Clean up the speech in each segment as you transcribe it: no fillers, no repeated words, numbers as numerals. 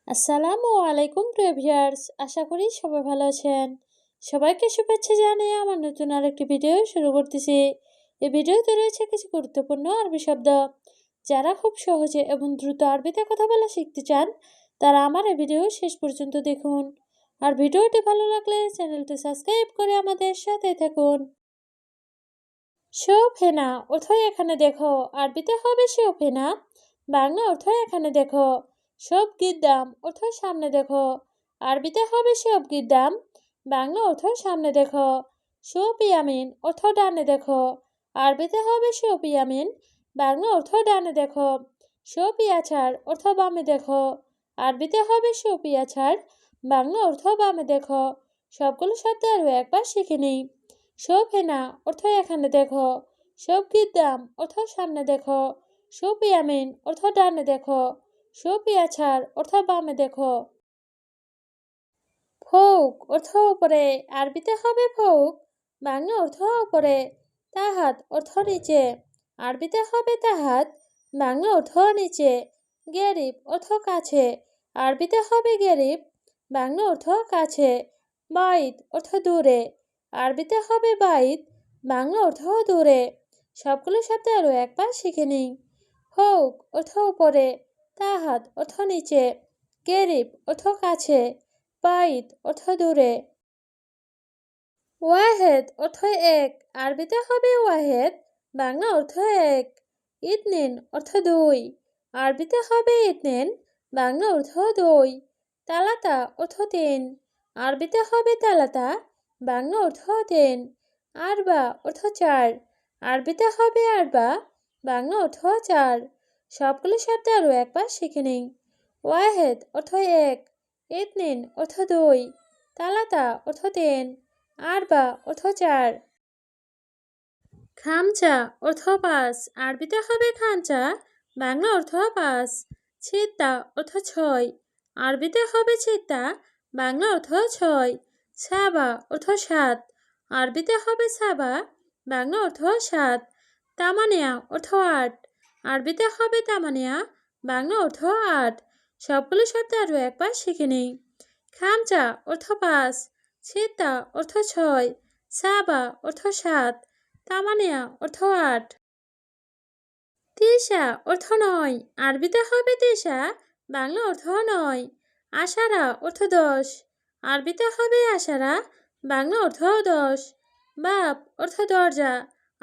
আসসালামু আলাইকুম প্রিয় ভিউয়ার্স, আশা করি সবাই ভালো আছেন। সবাইকে শুভেচ্ছা জানিয়ে আমার নতুন আরেকটি ভিডিও শুরু করতেছি। এই ভিডিওতে রয়েছে কিছু গুরুত্বপূর্ণ আরবি শব্দ। যারা খুব সহজে এবং দ্রুত আরবিতে কথা বলা শিখতে চান, তারা আমার এই ভিডিও শেষ পর্যন্ত দেখুন। আর ভিডিওটি ভালো লাগলে চ্যানেলটি সাবস্ক্রাইব করে আমাদের সাথে থাকুন। শোভেনা অর্থ এখানে দেখো, আরবিতে হবে শোভেনা। বাংলা অর্থ এখানে দেখো। সব গিদ্দাম অর্থ সামনে দেখো, আরবিতে হবে সব গিদ্দাম। বাংলা অর্থ সামনে দেখো। শোপিয়ামিন অর্থ ডানে দেখো, আরবিতে হবে শোপিয়ামিন। বাংলা অর্থ ডানে দেখো। শোপিয়াছাড় অর্থ বামে দেখো, আরবিতে হবে শোপিয়াছাড়। বাংলা অর্থ বামে দেখো। সবগুলো শব্দ আরও একবার শিখে নিই। শোভেনা অর্থ এখানে দেখো, সব গিদ্দাম অর্থ সামনে দেখো, শোপিয়ামিন অর্থ ডানে দেখো, শোপিয়াছাড় অর্থ বামে দেখো। ফৌক অর্থ উপরে, আরবিতে হবে ফৌক। বাংলা অর্থ উপরে। তাহাত অর্থ নিচে, আরবিতে হবে তাহাত। বাংলা অর্থ নিচে। গেরিব অর্থ কাছে, আরবিতে হবে গেরিব। বাংলা অর্থ কাছে। বাইত অর্থ দূরে, আরবিতে হবে বাইত। বাংলা অর্থ দূরে। সবগুলো শব্দ আরও একবার শিখে নিই। ফৌক অর্থ উপরে, তাহাত অর্থ নিচে, গেরিব অর্থ কাছে, বাইত অর্থ দূরে। ওয়াহেদ অর্থ এক, আরবিতে হবে ওয়াহেদ। বাংলা অর্থ এক। ইতনিন অর্থ দুই, আরবিতে হবে ইতনিন। বাংলা অর্থ দুই। তালাতা অর্থ তিন, আরবিতে হবে তালাতা। বাংলা অর্থ তিন। আরবা অর্থ চার, আরবিতে হবে আরবা। বাংলা অর্থ চার। সবগুলো শব্দ আরও একবার শিখে নিই। ওয়াহেদ অর্থ এক, ইতনিন অর্থ দুই, তালাতা অর্থ তিন, আরবা অর্থ চার। খামচা অর্থ পাঁচ, আরবিতে হবে খাঞ্চা। বাংলা অর্থ পাঁচ। ছিত্তা অর্থ ছয়, আরবিতে হবে ছিত্তা। বাংলা অর্থ ছয়। সাবা অর্থ সাত, আরবিতে হবে সাবা। বাংলা অর্থ সাত। তামানিয়া অর্থ আট, আরবিতে হবে তামানিয়া। বাংলা অর্থ আট। সবগুলো শব্দ আরও একবার শিখে নিই। খামচা অর্থ পাঁচ, ছিত্তা অর্থ ছয়, সাবা অর্থ সাত, তামানিয়া অর্থ আট। তিসা অর্থ নয়, আরবিতে হবে তিসা। বাংলা অর্থ নয়। আষাঢ়া অর্থ দশ, আরবিতে হবে আষাঢ়া। বাংলা অর্থ দশ। বাপ অর্থ দরজা,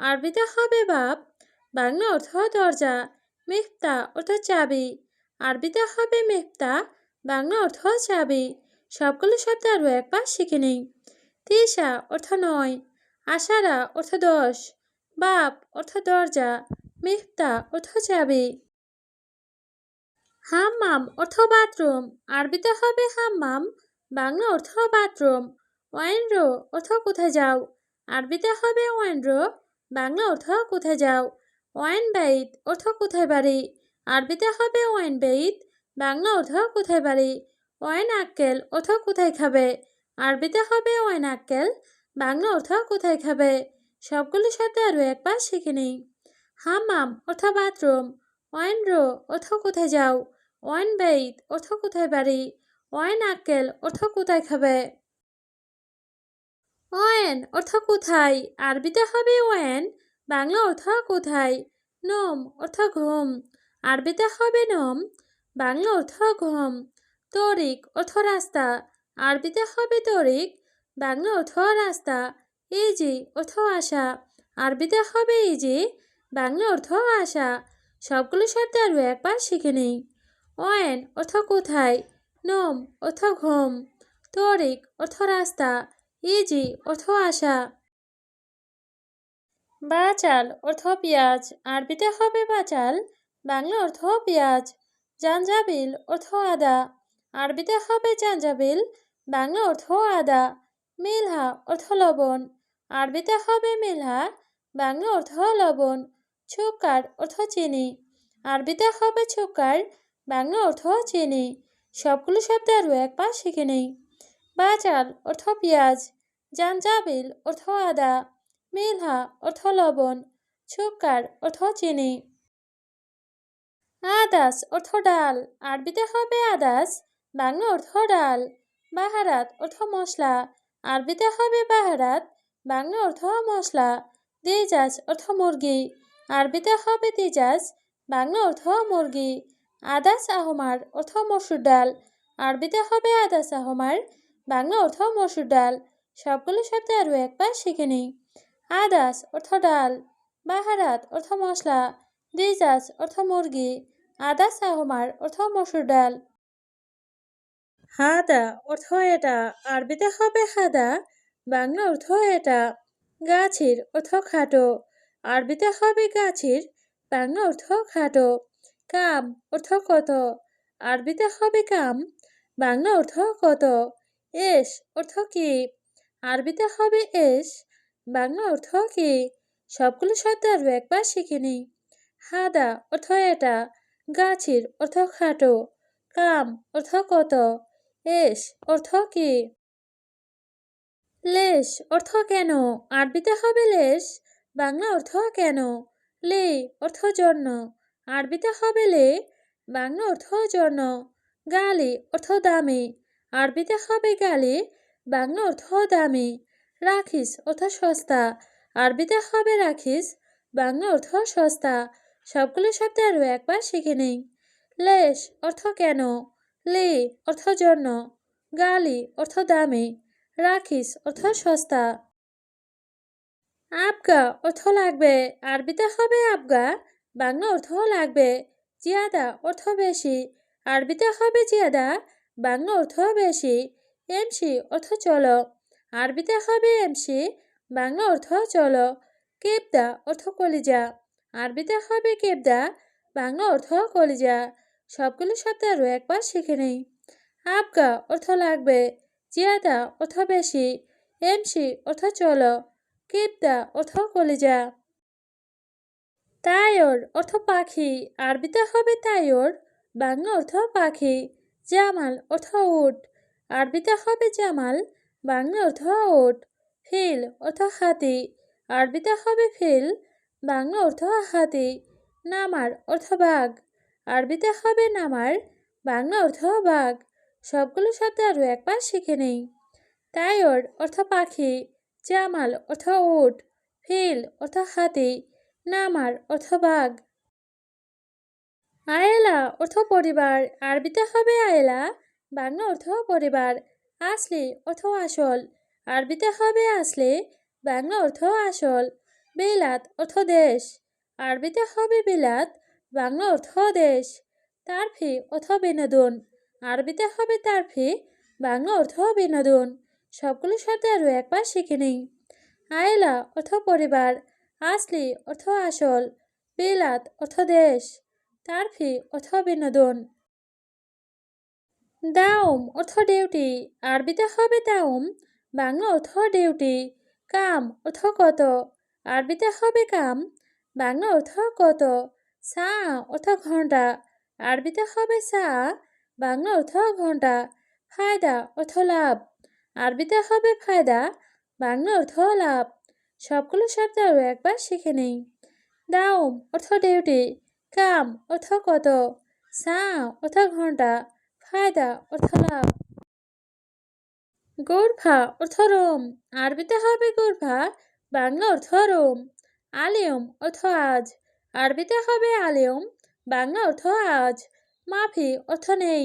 আরবিতে হবে বাপ। বাংলা অর্থ দরজা। মিফতা অর্থ চাবি, আরবিতে হবে মিফতা। বাংলা অর্থ চাবি। সবগুলো শব্দ আরও একবার শিখে নিই। তিসা অর্থ নয়, আষাঢ়া অর্থ দশ, বাপ অর্থ দরজা, মিফতা অর্থ চাবি। হাম্মাম অর্থ বাথরুম, আরবিতে হবে হাম্মাম। বাংলা অর্থ বাথরুম। ওয়েন্ড্রো অর্থ কোথায় যাও, আরবিতে হবে ওয়েন্ড্রো। বাংলা অর্থ কোথায় যাও। ওয়াইন বাইত অর্থ কোথায় বাড়ি, আরবিতে হবে ওয়াইন বাইত। বাংলা অর্থ কোথায় বাড়ি। ওয়াইন আক্কেল অর্থ কোথায় খাবে, আরবিতে হবে ওয়াইন আক্কেল। বাংলা অর্থ কোথায় খাবে। সবগুলো শব্দ আরও একবার শিখে নিই। হাম্মাম অর্থ বাথরুম, ওয়েন্ড্রো অর্থ কোথায় যাও, ওয়াইন বাইত অর্থ কোথায় বাড়ি, ওয়াইন আক্কেল অর্থ কোথায় খাবে। ওয়েন অর্থ কোথায়, আরবিতে হবে ওয়েন। বাংলা অর্থ কোথায়। নোম অর্থ ঘুম, আরবিতে হবে নোম। বাংলা অর্থ ঘুম। তরিক অর্থ রাস্তা, আরবিতে হবে তরিক। বাংলা অর্থ রাস্তা। ইজি অর্থ আশা, আরবিতে হবে ইজি। বাংলা অর্থ আশা। সবগুলো শব্দ আরও একবার শিখে নিই। ওয়েন অর্থ কোথায়, নোম অর্থ ঘুম, তরিক অর্থ রাস্তা, ইজি অর্থ আশা। বাচাল অর্থ পেঁয়াজ, আরবিতে হবে বাচাল। বাংলা অর্থ পেঁয়াজ। জাঞ্জাবিল অর্থ আদা, আরবিতে হবে জাঞ্জাবিল। বাংলা অর্থ আদা। মিলহা অর্থ লবণ, আরবিতে হবে মিলহা। বাংলা অর্থ লবণ। ছুকার অর্থ চিনি, আরবিতে হবে ছুকার। বাংলা অর্থ চিনি। সবগুলো শব্দ আরও একবার শিখে নেই। বাচাল অর্থ পেঁয়াজ, জাঞ্জাবিল অর্থ আদা, মিলহা অর্থ লবণ, ছুকার অর্থ চিনি। আদাস অর্থ ডাল, আরবিতে হবে আদাস। বাংলা অর্থ ডাল। বাহারাত অর্থ মশলা, আরবিতে হবে বাহারাত, বাংলা অর্থ মশলা। দিজাজ অর্থ মুরগি, আরবিতে হবে দিজাজ, বাংলা অর্থ মুরগি। আদাস আহমার অর্থ মসুর ডাল, আরবিতে হবে আদাস আহমার, বাংলা অর্থ মসুর ডাল। সবগুলো শব্দ আরও একবার শিখে নিই। আদাস অর্থ ডাল, বাহারাত অর্থ মশলা, দিজাজ অর্থ মুরগি, আদাস আহমার অর্থ মসুর ডাল। হাদা অর্থ এটা, আরবিতে হবে হাদা, বাংলা অর্থ এটা। গাছের অর্থ খাটো, আরবিতে হবে গাছের, বাংলা অর্থ খাটো। কাম অর্থ কত, আরবিতে হবে কাম, বাংলা অর্থ কত। এস অর্থ কি, আরবিতে হবে এস, বাংলা অর্থ কি। সবগুলো শব্দ আরও একবার শিখে নিই। হাদা অর্থ এটা, গাছের অর্থ খাটো, কাম অর্থ কত, এস অর্থ কি। লেশ অর্থ কেন, আরবিতে হবে লেশ, বাংলা অর্থ কেন। লে অর্থ জন্য, আরবিতে হবে লে, বাংলা অর্থ জন্য। গালি অর্থ দামি, আরবিতে হবে গালি, বাংলা অর্থ দামি। রাখিস অর্থ সস্তা, আরবিতে হবে রাখিস, বাংলা অর্থ সস্তা। সবগুলো শব্দ আরও একবার শিখে নেই। লেশ অর্থ কেন, লে অর্থ জন্য, গালি অর্থ দামি, রাখিস অর্থ সস্তা। আবগা অর্থ লাগবে, আরবিতে হবে আবগা, বাংলা অর্থ লাগবে। জিয়াদা অর্থ বেশি, আরবিতে হবে জিয়াদা, বাংলা অর্থ বেশি। এমসি অর্থ চলো, আরবিতে হবে এমসি, বাংলা অর্থ চলো। কেবদা অর্থ কলিজা, আরবিতে হবে কেবদা, বাংলা অর্থ কলিজা। সবগুলো শব্দ আরও একবার শিখে নেই। আবগা অর্থ লাগবে, জিয়াদা অর্থ বেশি, এমসি অর্থ চলো, কেবদা অর্থ কলিজা। তায়র অর্থ পাখি, আরবিতে হবে তায়র, বাংলা অর্থ পাখি। জামাল অর্থ উট, আরবিতে হবে জামাল, বাংলা অর্থ উট। ফিল অর্থ হাতি, আরবিতে হবে ফিল, বাংলা অর্থ হাতি। নামার অর্থ বাঘ, আরবিতে হবে নামার, বাংলা অর্থ বাঘ। সবগুলো শব্দ আরও একবার শিখে নেই। তায়র অর্থ পাখি, জামাল অর্থ উট, ফিল অর্থ হাতি, নামার অর্থ বাঘ। আয়েলা অর্থ পরিবার, আরবিতে হবে আয়েলা, বাংলা অর্থ পরিবার। আসলি অর্থ আসল, আরবিতে হবে আসলি, বাংলা অর্থ আসল। বিলাত অর্থ দেশ, আরবিতে হবে বিলাত, বাংলা অর্থ দেশ। তারফি অর্থ বিনোদন, আরবিতে হবে তারফি, বাংলা অর্থ বিনোদন। সবগুলো শব্দ আরও একবার শিখে নিই। আয়েলা অর্থ পরিবার, আসলি অর্থ আসল, বিলাত অর্থ দেশ, তারফি অর্থ বিনোদন। দাউম অর্থ ডিউটি, আরবিতে হবে দাউম, বাংলা অর্থ ডিউটি। কাম অর্থ কত, আরবিতে হবে কাম, বাংলা অর্থ কত। সা অর্থ ঘন্টা, আরবিতে হবে সা, বাংলা অর্থ ঘন্টা। ফায়দা অর্থ লাভ, আরবিতে হবে ফায়দা, বাংলা অর্থ লাভ। সবগুলো শব্দ আরও একবার শিখে নেই। দাউম অর্থ ডিউটি, কাম অর্থ কত, সা অর্থ ঘন্টা, ফায়দা অর্থ লাভ। গোরফা অর্থ রোম, আরবিতে হবে গোরফা, বাংলা অর্থ রোম। আলিয়ম অর্থ আজ, আরবিতে হবে আলিয়ম, বাংলা অর্থ আজ। মাফি অর্থ নেই,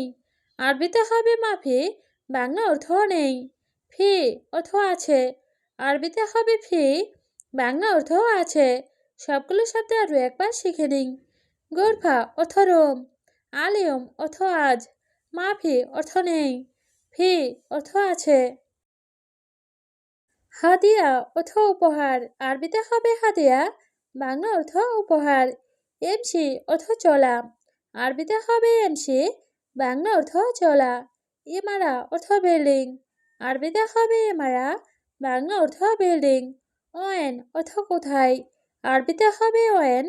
আরবিতে হবে মাফি, বাংলা অর্থ নেই। ফি অর্থ আছে, আরবিতে হবে ফি, বাংলা অর্থ আছে। সবগুলো শব্দ আরও একবার শিখে নিন। গোরফা অর্থ রোম, আলিয়ম অর্থ আজ, মাফি অর্থ নেই, ফি অর্থ আছে। হাদিয়া অর্থ উপহার, আরবিতে হবে হাদিয়া, বাংলা অর্থ উপহার। এমসি অর্থ চলা, আরবিতে হবে এমসি, বাংলা অর্থ চলা। ইমারা অর্থ বিল্ডিং, আরবিতে হবে ইমারা, বাংলা অর্থ বিল্ডিং। ওয়েন অর্থ কোথায়, আরবিতে হবে ওয়েন,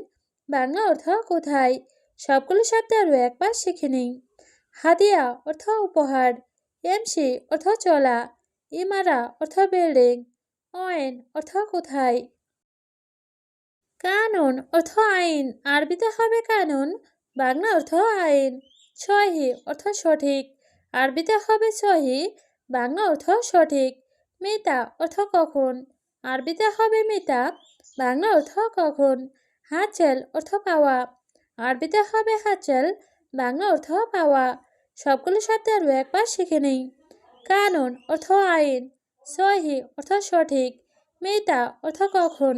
বাংলা অর্থ কোথায়। সবগুলো শব্দ আরও একবার শিখে নিই। হাদিয়া অর্থ উপহার, এমসি অর্থ চলা, ইমারা অর্থ বিল্ডিং, ওয়েন অর্থ কোথায়। কানুন অর্থ আইন, আরবিতে হবে কানুন, বাংলা অর্থ আইন। সহি অর্থ সঠিক, আরবিতে হবে সহি, বাংলা অর্থ সঠিক। মিতা অর্থ কখন, আরবিতে হবে মিতা, বাংলা অর্থ কখন। হাঁচেল অর্থ পাওয়া, আরবিতে হবে হাঁচেল, বাংলা অর্থ পাওয়া। সবগুলো শব্দ আরও একবার শিখে নেই। কানুন অর্থ আইন, সহি অর্থ সঠিক, মিতা অর্থ কখন,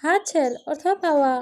হাঁচেল অর্থ পাওয়া।